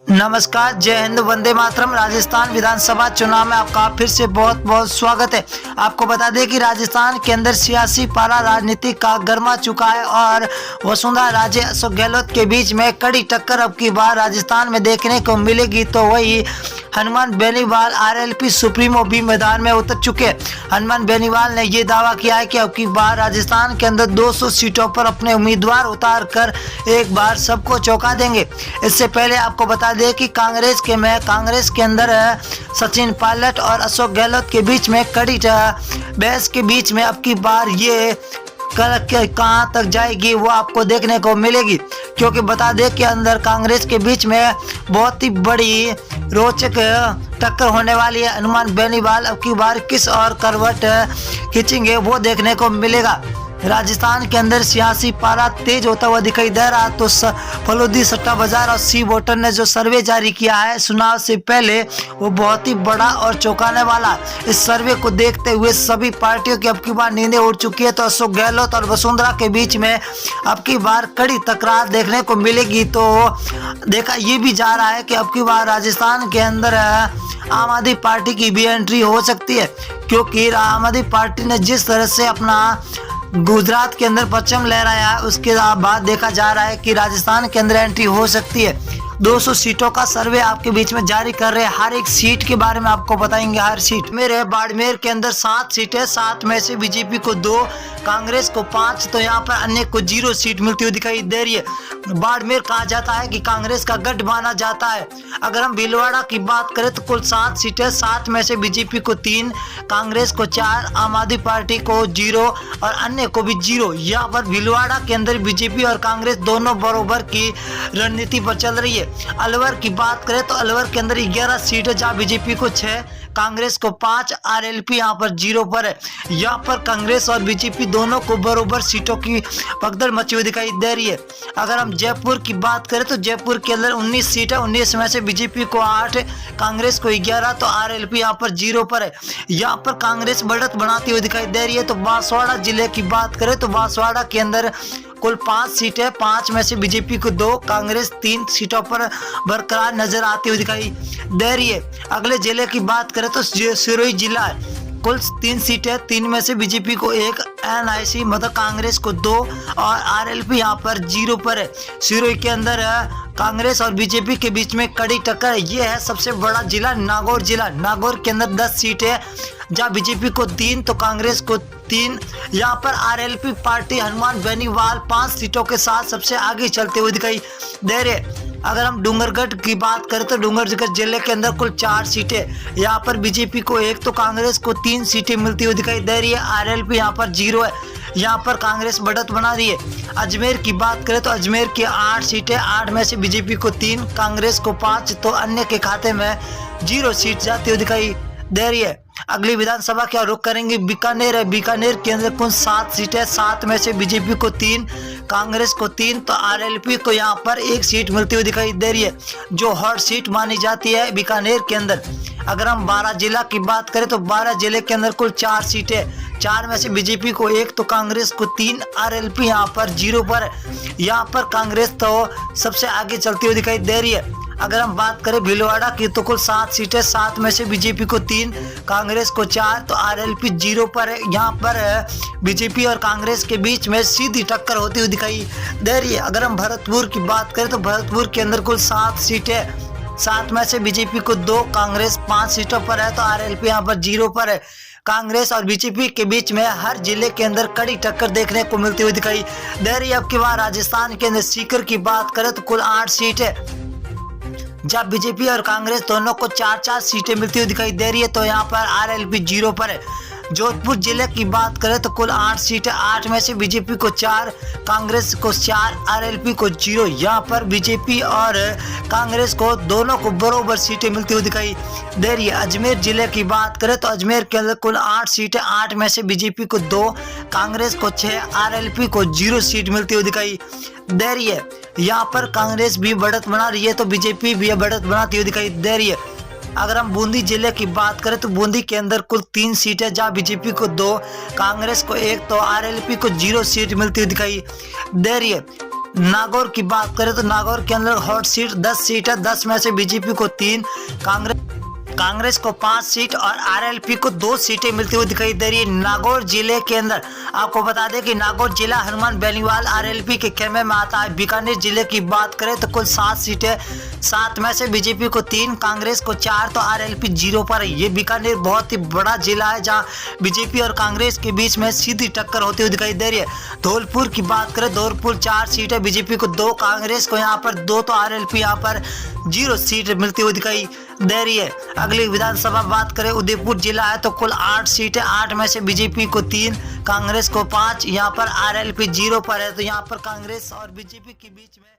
नमस्कार, जय हिंद, वंदे मातरम। राजस्थान विधानसभा चुनाव में आपका फिर से बहुत बहुत स्वागत है। आपको बता दें कि राजस्थान के अंदर सियासी पारा राजनीति का गर्मा चुका है और वसुंधरा राजे अशोक गहलोत के बीच में कड़ी टक्कर अब की बार राजस्थान में देखने को मिलेगी। तो वही हनुमान बेनीवाल आरएलपी सुप्रीमो भी मैदान में उतर चुके हैं। हनुमान बेनीवाल ने यह दावा किया है कि अब की बार राजस्थान के अंदर 200 सीटों पर अपने उम्मीदवार उतार कर एक बार सबको चौंका देंगे। इससे पहले आपको बता दें कि कांग्रेस के अंदर सचिन पायलट और अशोक गहलोत के बीच में कड़ी बहस के बीच में अब की बार ये कहां तक जाएगी वो आपको देखने को मिलेगी, क्योंकि बता दें कि अंदर कांग्रेस के बीच में बहुत ही बड़ी रोचक टक्कर होने वाली है। हनुमान बेनीवाल अब की बार किस और करवट खींचेंगे वो देखने को मिलेगा। राजस्थान के अंदर सियासी पारा तेज होता हुआ दिखाई दे रहा। तो फलोदी सट्टा बाजार और सी वोटर ने जो सर्वे जारी किया है चुनाव से पहले, वो बहुत ही बड़ा और चौंकाने वाला। इस सर्वे को देखते हुए सभी पार्टियों की अब की बार नींदें उड़ चुकी है। तो अशोक गहलोत और वसुंधरा के बीच में अब की बार कड़ी तकरार देखने को मिलेगी। तो देखा ये भी जा रहा है कि अब की बार राजस्थान के अंदर आम आदमी पार्टी की भी एंट्री हो सकती है, क्योंकि आम आदमी पार्टी ने जिस तरह से अपना गुजरात के अंदर परचम लहराया है, उसके बाद देखा जा रहा है कि राजस्थान के अंदर एंट्री हो सकती है। 200 सीटों का सर्वे आपके बीच में जारी कर रहे हैं। हर एक सीट के बारे में आपको बताएंगे। हर सीट मेरे बाड़मेर के अंदर 7 सीटें, 7 में से बीजेपी को 2, कांग्रेस को 5, तो यहाँ पर अन्य को 0 सीट मिलती हुई दिखाई दे रही है। बाड़मेर कहा जाता है कि कांग्रेस का गढ़ माना जाता है। अगर हम भीलवाड़ा की बात करें तो कुल 7 सीटें, 7 में से बीजेपी को 3, कांग्रेस को 4, आम आदमी पार्टी को 0 और अन्य को भी 0। यहाँ पर भीलवाड़ा के अंदर बीजेपी और कांग्रेस दोनों बराबर की रणनीति पर चल रही है। अलवर की बात करें तो अलवर के अंदर 11 सीटें, जहाँ बीजेपी को 6, कांग्रेस को 5, आरएलपी यहाँ पर 0 पर है। यहाँ पर कांग्रेस और बीजेपी दोनों को बराबर सीटों की भगदड़ मची हुई दिखाई दे रही है। अगर हम जयपुर की बात करें तो जयपुर के अंदर 19 सीटें, 19 में से बीजेपी को 8, कांग्रेस को 11, तो आरएलपी यहाँ पर 0 पर है। यहाँ पर कांग्रेस बढ़त बनाती हुई दिखाई दे रही है। तो बांसवाड़ा जिले की बात करें तो बांसवाड़ा के अंदर कुल 5 सीटें, 5 में से बीजेपी को 2, कांग्रेस 3 सीटों पर बरकरार नजर आती हुई दिखाई दे रही है। अगले जिले की बात करें तो सिरोही जिला है। कुल 3 सीटें, 3 में से बीजेपी को 1, एनआईसी मतलब कांग्रेस को 2 और आरएलपी यहाँ पर 0 पर है। सिरोही के अंदर कांग्रेस और बीजेपी के बीच में कड़ी टक्कर है। ये है सबसे बड़ा जिला नागौर जिला। नागौर के अंदर 10 सीटें, जहाँ बीजेपी को 3 तो कांग्रेस को 3। यहाँ पर आरएलपी पार्टी हनुमान बेनीवाल 5 सीटों के साथ सबसे आगे चलते हुए दिखाई दे रहे। अगर हम डूंगरगढ़ की बात करें तो डूंगरगढ़ जिले के अंदर कुल 4 सीटें, यहाँ पर बीजेपी को 1 तो कांग्रेस को 3 सीटें मिलती हुई दिखाई दे रही है। आरएलपी यहाँ पर 0 है। यहाँ पर कांग्रेस बढ़त बना रही है। अजमेर की बात करें तो अजमेर की 8 सीटें, 8 में से बीजेपी को 3, कांग्रेस को 5, तो अन्य के खाते में 0 सीट जाती हुई दिखाई दे रही है। अगली विधानसभा क्या रुख करेंगे, बीकानेर है। बीकानेर के अंदर कुल 7 सीटें, 7 में से बीजेपी को 3, कांग्रेस को 3, तो आरएलपी को यहाँ पर 1 सीट मिलती हुई दिखाई दे रही है, जो हॉट सीट मानी जाती है बीकानेर के अंदर। अगर हम 12 जिला की बात करें तो 12 जिले के अंदर कुल 4 सीटें, 4 में से बीजेपी को 1 तो कांग्रेस को 3, आरएलपी यहाँ पर 0 पर है। यहाँ पर कांग्रेस तो सबसे आगे चलती हुई दिखाई दे रही है। अगर हम बात करें भीलवाड़ा की तो कुल 7 सीटें, 7 में से बीजेपी को 3, कांग्रेस को 4, तो आरएलपी 0 पर है। यहाँ पर बीजेपी और कांग्रेस के बीच में सीधी टक्कर होती हुई दिखाई दे रही है। अगर हम भरतपुर की बात करें तो भरतपुर के अंदर कुल 7 सीटें, 7 में से बीजेपी को 2, कांग्रेस 5 सीटों पर है, तो आरएलपी यहाँ पर 0 पर है। कांग्रेस और बीजेपी के बीच में हर जिले के अंदर कड़ी टक्कर देखने को मिलती हुई दिखाई दे रही है। अब की बार राजस्थान के अंदर सीकर की बात करें तो कुल 8 सीटें, जब बीजेपी और कांग्रेस दोनों को 4-4 सीटें मिलती हुई दिखाई दे रही है, तो यहाँ पर आरएलपी 0 पर है। जोधपुर जिले की बात करें तो कुल 8 सीटें, 8 में से बीजेपी को 4, कांग्रेस को 4, आरएलपी को 0। यहाँ पर बीजेपी और कांग्रेस को दोनों को बराबर सीटें मिलती हुई दिखाई दे रही है। अजमेर जिले की बात करें तो अजमेर के अंदर कुल 8 सीटें, 8 में से बीजेपी को 2, कांग्रेस को 6, आरएलपी को 0 सीट मिलती हुई दिखाई दे रही है। यहाँ पर कांग्रेस भी बढ़त बना रही है तो बीजेपी भी बढ़त बनाती हुई दिखाई दे रही है। अगर हम बूंदी जिले की बात करें तो बूंदी के अंदर कुल 3 सीटें, जहां बीजेपी को 2, कांग्रेस को 1 तो आरएलपी को 0 सीट मिलती हुई दिखाई दे रही है। नागौर की बात करें तो नागौर के अंदर हॉट सीट 10 सीट है। 10 में से बीजेपी को 3, कांग्रेस को 5 सीट और आरएलपी को 2 सीटें मिलती हुई दिखाई दे रही है। नागौर जिले के अंदर आपको बता दें कि नागौर जिला हनुमान बेनीवाल आरएलपी के खेमे में आता है। बीकानेर जिले की बात करें तो कुल 7 सीटें, 7 में से बीजेपी को 3, कांग्रेस को 4 तो आरएलपी 0 पर है। ये बीकानेर बहुत ही बड़ा जिला है जहां बीजेपी और कांग्रेस के बीच में सीधी टक्कर होती हुई दिखाई दे रही है। धौलपुर की बात करें, धौलपुर 4 सीटें, बीजेपी को 2, कांग्रेस को यहाँ पर 2 तो आरएलपी यहाँ पर 0 सीट मिलती हुई दिखाई दे रही है। अगली विधानसभा बात करें, उदयपुर जिला है तो कुल 8 सीटें, 8 में से बीजेपी को 3, कांग्रेस को 5, यहाँ पर आरएलपी 0 पर है। तो यहाँ पर कांग्रेस और बीजेपी के बीच में